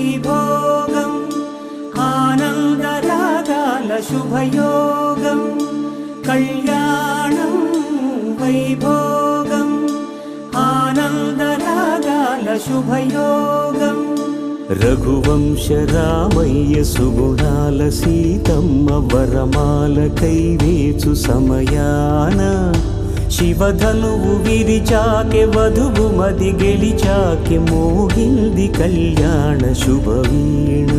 వైభోగం ఆనందరాగాల శుభయోగం కళ్యాణం వైభోగం ఆనందరాగాల శుభయోగం రఘువంశ రామయ్య సుగుణాల సీతమ్మ వరమాల కైవేచు సమయాన శివధనువు విరిచాకె వధువు మది గెలిచాకె మోగింది కళ్యాణ శుభవీణ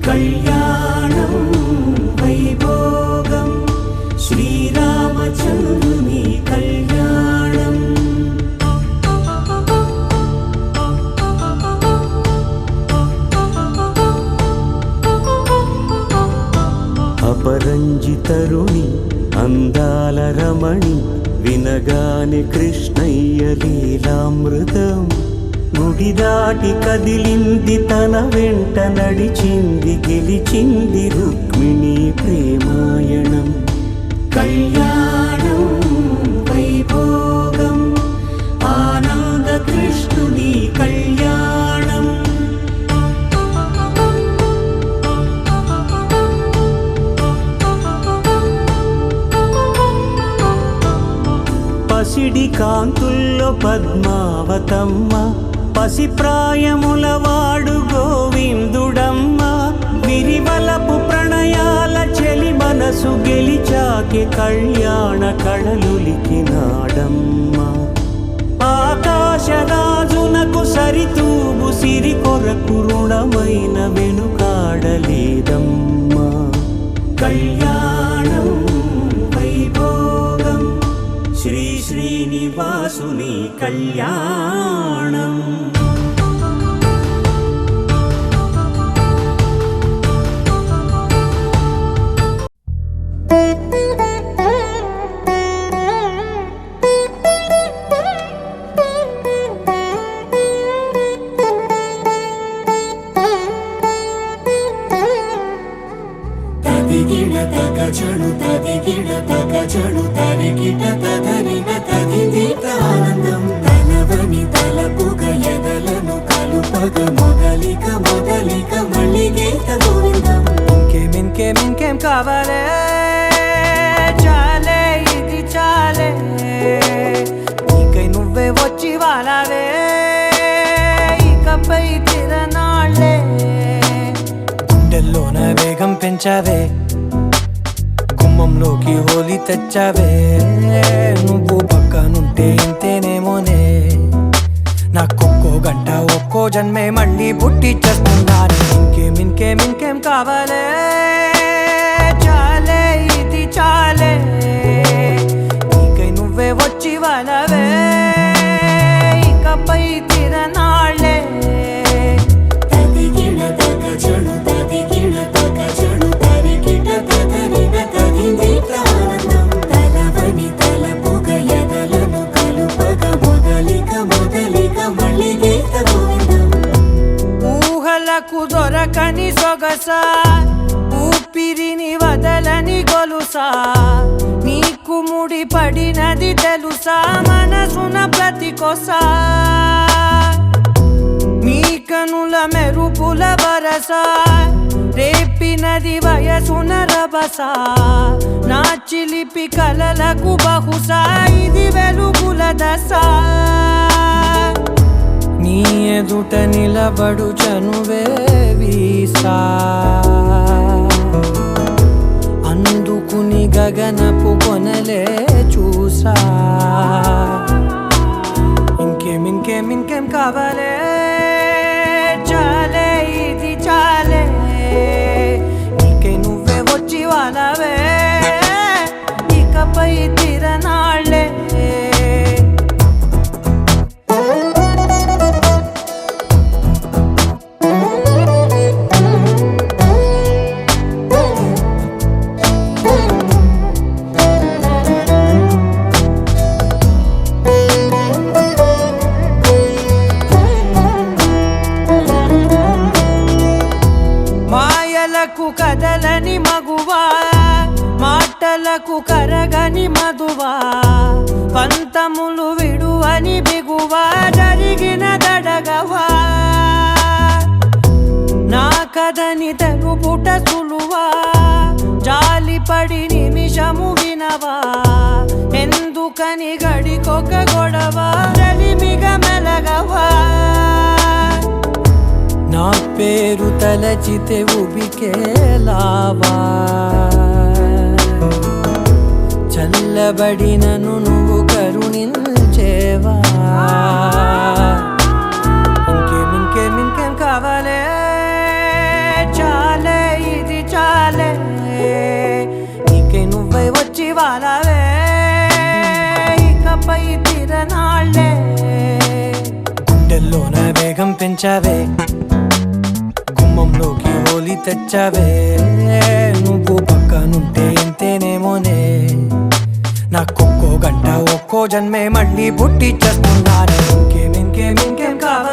కళ్యాణం వైభోగం శ్రీరామచంద్రుని కళ్యాణం అపరంజి తరుణి అందాల రమణి వినగానే కృష్ణయ్య లీలామృతం గుడి దాటి కదిలింది తన వెంట నడిచింది గెలిచింది రుక్మిణి ప్రేమాయణం కళ్యాణం వైభోగం ఆనంద కృష్ణుని కళ్యాణం పసిడి కాంతుల్లో పద్మావతమ్మ పసిప్రాయముల వాడు గోవిందుడమ్మ విరివలపు ప్రణయాల చెలి మనసు గెలిచాకే కళ్యాణ కళలులికినాడమ్మ ఆకాశరాజునకు సరితూగు సిరి కొరకు రుణమైన వెనుకాడలేదమ్మ కళ్యాణం వైభోగం శ్రీ శ్రీనివాసుని కళ్యాణం తగచడు తదిగిడ తగచడు తరిగిట తదరిన తదిదీత ఆనందం తలవని తలపుగ ఎదలను కలుపగ మొదలిక మొదలిక మళ్ళీ గీత గోవిందం ఇంకేం కావాలే చాలే ఇది చాలే నీకై నువ్వే వచ్చి వాలావే ఇకపై తిరనాళ్ళే గుండెల్లోన వేగం పెంచావే గుమ్మంలోకి హోలీ తెచ్చావే నువ్వు పక్కనుంటే ఇంతేనేమోనే నాకొక్కో గంట ఒక్కో జన్మే మళ్ళీ పుట్టి చేస్తున్నాను ఇంకేం కావాలే చాలే ఇది చాలే నీకై నువ్వే వచ్చి వాళ్ళవే ఇకపై తిరనాళ్ళే తదిగిడ తగచడు తదిగిడ తగచడు తరిగిట తదరిన తదిదీత ఆనందం తలవని తలపుగ ఎదలను కలుపగ మొదలిక మొదలిక మళ్ళీ గీత గోవిందం ఊహలకు దొరకని సొగసా ఊపిరిని వదలని గొలుసా నీకు ముడి పడినది తెలుసా మనసున ప్రతి కొసా నీ కనుల మెరుపుల వరసా రేపినది వయసున రభసా నా చిలిపి కలలకు బహుశా ఇది వెలుగుల దశ నీ ఎదుట నిలబడు చనువే వీసా అందుకుని గగనపు కొనలే చూసా ఇంకేం కావాలే చాలే ఇది చాలే నీకై నువ్వే వచ్చి వాళ్ళవే ఇకపై తిరనాళ్ళే కదలని మగువా మాటలకు కరగని మధువా పంతములు విడువని బిగువా జరిగిన దడగవా కాదని తెలుపుట సులువా జాలిపడి నిమిషము వినవా ఎందుకని గడికొక గొడవ రలిమిగ మెలగవా నా పేరు తలచితే ఉబికేలావా చల్లబడినను నువ్వు కరుణించేవా ఇంకేం కావాలే చాలే ఇది చాలే నీకే నువ్వై వచ్చి వాళ్ళవే ఇకపై తిరనాళ్ళే గుండెల్లోన వేగం పెంచావే గుమ్మంలోకి హోలీ తెచ్చావే నువ్వు పక్కనుంటే ఎంతేనేమోనే నాకొక్కో గంట ఒక్కో జన్మే మళ్ళీ పుట్టి చేస్తున్నానే ఇంకేం కావాలి